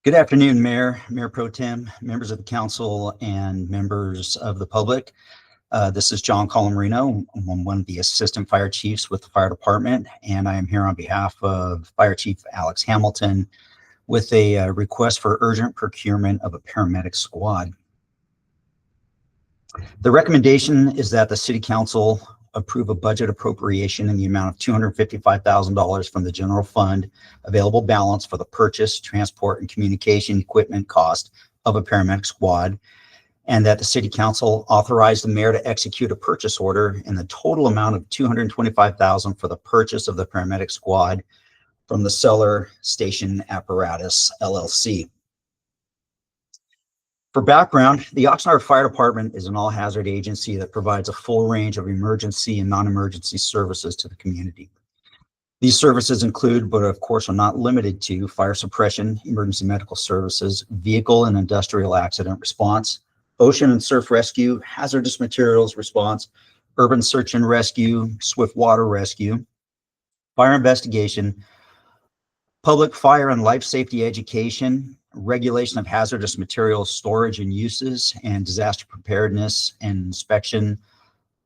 Good afternoon, Mayor Pro Tem, members of the council, and members of the public. This is John Colamarino. I'm one of the assistant fire chiefs with the fire department, and I am here on behalf of Fire Chief Alex Hamilton with a request for urgent procurement of a paramedic squad. The recommendation is that the City Council approve a budget appropriation in the amount of $255,000 from the general fund available balance for the purchase, transport, and communication equipment cost of a paramedic squad, and that the City Council authorize the mayor to execute a purchase order in the total amount of $225,000 for the purchase of the paramedic squad from the Seller Station Apparatus LLC. For background, the Oxnard Fire Department is an all-hazard agency that provides a full range of emergency and non-emergency services to the community. These services include, but of course are not limited to, fire suppression, emergency medical services, vehicle and industrial accident response, ocean and surf rescue, hazardous materials response, urban search and rescue, swift water rescue, fire investigation, public fire and life safety education, regulation of hazardous materials storage and uses, and disaster preparedness and inspection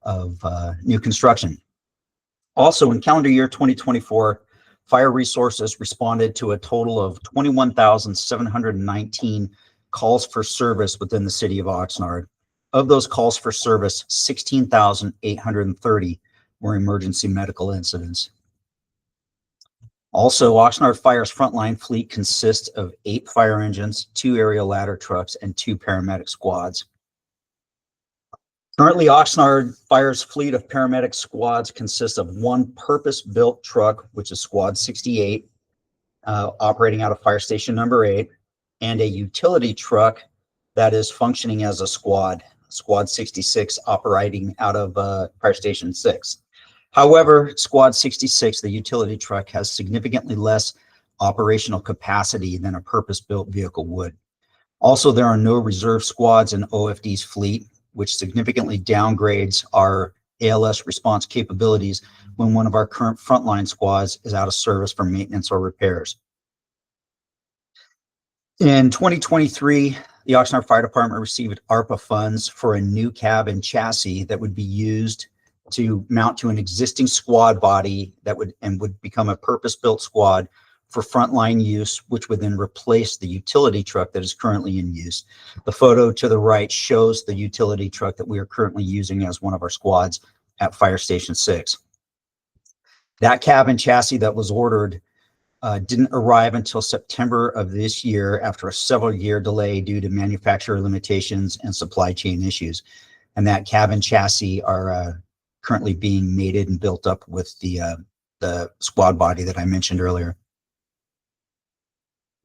of new construction. Also, in calendar year 2024, fire resources responded to a total of 21,719 calls for service within the city of Oxnard. Of those calls for service, 16,830 were emergency medical incidents. Also, Oxnard Fire's frontline fleet consists of 8 fire engines, 2 aerial ladder trucks, and 2 paramedic squads. Currently, Oxnard Fire's fleet of paramedic squads consists of 1 purpose-built truck, which is Squad 68, operating out of Fire Station number 8, and a utility truck that is functioning as a Squad 66, operating out of Fire Station 6. However, Squad 66, the utility truck, has significantly less operational capacity than a purpose-built vehicle would. Also, there are no reserve squads in OFD's fleet, which significantly downgrades our ALS response capabilities when one of our current frontline squads is out of service for maintenance or repairs. In 2023, the Oxnard Fire Department received ARPA funds for a new cab and chassis that would be used to mount to an existing squad body that would become a purpose-built squad for frontline use, which would then replace the utility truck that is currently in use. The photo to the right shows the utility truck that we are currently using as one of our squads at Fire Station 6. That cab and chassis that was ordered didn't arrive until September of this year after a several-year delay due to manufacturer limitations and supply chain issues. And that cab and chassis are currently being mated and built up with the squad body that I mentioned earlier.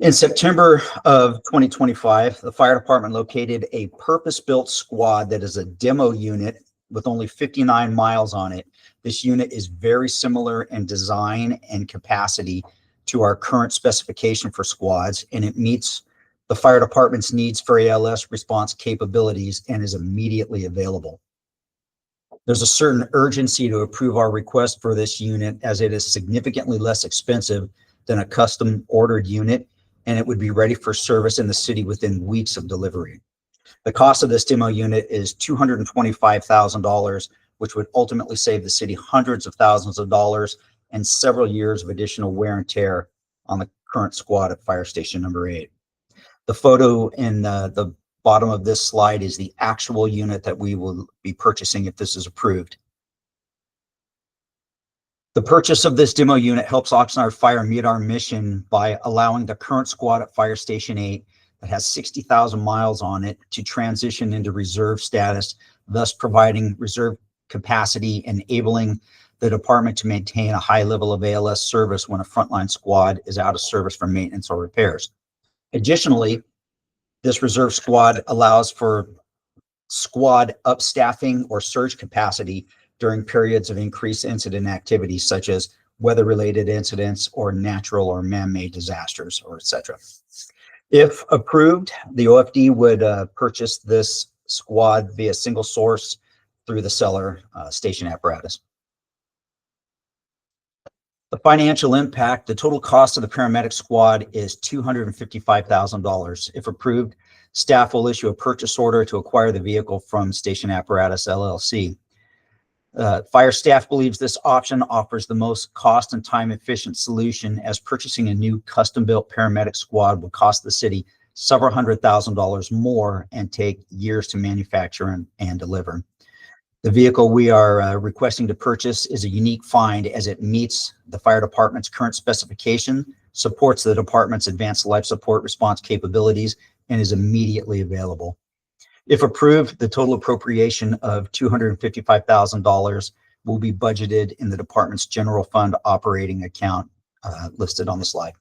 In September of 2025, the fire department located a purpose-built squad that is a demo unit with only 59 miles on it. This unit is very similar in design and capacity to our current specification for squads, and it meets the fire department's needs for ALS response capabilities and is immediately available. There's a certain urgency to approve our request for this unit, as it is significantly less expensive than a custom ordered unit, and it would be ready for service in the city within weeks of delivery. The cost of this demo unit is $225,000, which would ultimately save the city hundreds of thousands of dollars and several years of additional wear and tear on the current squad at Fire Station number 8. The photo in the bottom of this slide is the actual unit that we will be purchasing if this is approved. The purchase of this demo unit helps Oxnard Fire meet our mission by allowing the current squad at Fire Station 8 that has 60,000 miles on it to transition into reserve status, thus providing reserve capacity, enabling the department to maintain a high level of ALS service when a frontline squad is out of service for maintenance or repairs. Additionally, this reserve squad allows for squad upstaffing or surge capacity during periods of increased incident activity, such as weather-related incidents or natural or man-made disasters, or etc. If approved, the OFD would purchase this squad via single source through the Seller Station Apparatus. The financial impact, the total cost of the paramedic squad is $255,000. If approved, staff will issue a purchase order to acquire the vehicle from Station Apparatus LLC. Fire staff believes this option offers the most cost and time efficient solution, as purchasing a new custom-built paramedic squad would cost the city several $100,000 more and take years to manufacture and deliver. The vehicle we are requesting to purchase is a unique find, as it meets the fire department's current specification, supports the department's advanced life support response capabilities, and is immediately available. If approved, the total appropriation of $255,000 will be budgeted in the department's general fund operating account listed on the slide.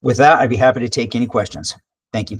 With that, I'd be happy to take any questions. Thank you.